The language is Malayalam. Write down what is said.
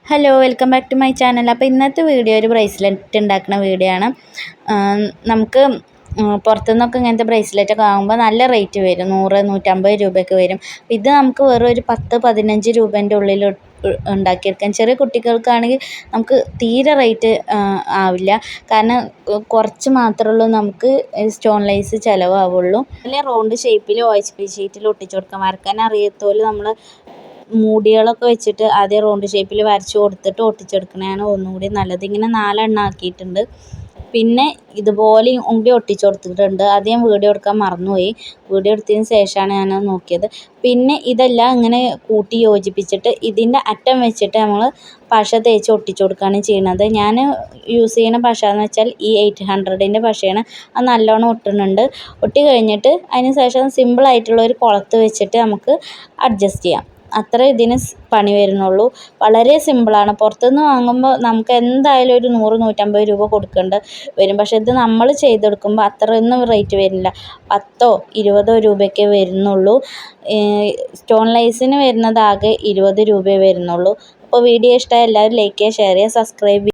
Hello welcome back to my channel. അപ്പോൾ ഇന്നത്തെ വീഡിയോ ഒരു ബ്രേസ്ലെറ്റ് ഉണ്ടാക്കുന്ന വീഡിയോ ആണ്. നമുക്ക് പുറത്തുനിന്നൊക്കെ ഇങ്ങനത്തെ ബ്രേസ്ലെറ്റൊക്കെ ആകുമ്പോൾ നല്ല റേറ്റ് വരും, 100-150 രൂപയൊക്കെ വരും. ഇത് നമുക്ക് വെറും ഒരു 10-15 രൂപേൻ്റെ ഉള്ളിൽ ഉണ്ടാക്കിയെടുക്കാം. ചെറിയ കുട്ടികൾക്കാണെങ്കിൽ നമുക്ക് തീരെ റേറ്റ് ആവില്ല, കാരണം കുറച്ച് മാത്രമേ ഉള്ളൂ നമുക്ക് സ്റ്റോൺ ലൈസ് ചിലവാവുള്ളൂ. അല്ലെങ്കിൽ റൗണ്ട് ഷേപ്പിൽ OHP ഷീറ്റിൽ ഒട്ടിച്ചു കൊടുക്കാം. വരക്കാൻ അറിയാത്തപോലെ നമ്മൾ മൂടികളൊക്കെ വെച്ചിട്ട് ആദ്യം റൗണ്ട് ഷേപ്പിൽ വരച്ച് കൊടുത്തിട്ട് ഒട്ടിച്ചെടുക്കണതാണ് ഒന്നുകൂടി നല്ലത്. ഇങ്ങനെ 4 എണ്ണം ആക്കിയിട്ടുണ്ട്. പിന്നെ ഇതുപോലെയും കൂടി ഒട്ടിച്ചു കൊടുത്തിട്ടുണ്ട്. ആദ്യം വീഡിയോ എടുക്കാൻ മറന്നുപോയി, വീഡിയോ എടുത്തതിന് ശേഷമാണ് ഞാൻ നോക്കിയത്. പിന്നെ ഇതെല്ലാം ഇങ്ങനെ കൂട്ടി യോജിപ്പിച്ചിട്ട് ഇതിൻ്റെ അറ്റം വെച്ചിട്ട് നമ്മൾ പശ തേച്ച് ഒട്ടിച്ചു കൊടുക്കുകയാണ് ചെയ്യുന്നത്. ഞാൻ യൂസ് ചെയ്യുന്ന പശ എന്ന് വെച്ചാൽ ഈ 800ൻ്റെ പശയാണ്. അത് നല്ലോണം ഒട്ടുന്നുണ്ട്. ഒട്ടി കഴിഞ്ഞിട്ട് അതിന് ശേഷം സിമ്പിളായിട്ടുള്ള ഒരു കുളത്ത് വെച്ചിട്ട് നമുക്ക് അഡ്ജസ്റ്റ് ചെയ്യാം. അത്ര ഇതിന് പണി വരുന്നുള്ളൂ. വളരെ സിമ്പിളാണ്. പുറത്തുനിന്ന് വാങ്ങുമ്പോൾ നമുക്ക് എന്തായാലും ഒരു 100-150 രൂപ കൊടുക്കേണ്ടി വരും. പക്ഷേ ഇത് നമ്മൾ ചെയ്തെടുക്കുമ്പോൾ അത്രയൊന്നും റേറ്റ് വരില്ല, 10-20 രൂപയൊക്കെ വരുന്നുള്ളൂ. സ്റ്റോൺ ലൈസിന് വരുന്നത് ആകെ 20 രൂപയെ വരുന്നുള്ളൂ. അപ്പോൾ വീഡിയോ ഇഷ്ടമായ എല്ലാവരും ലൈക്ക് ചെയ്യുക, ഷെയർ ചെയ്യുക, സബ്സ്ക്രൈബ് ചെയ്യുക.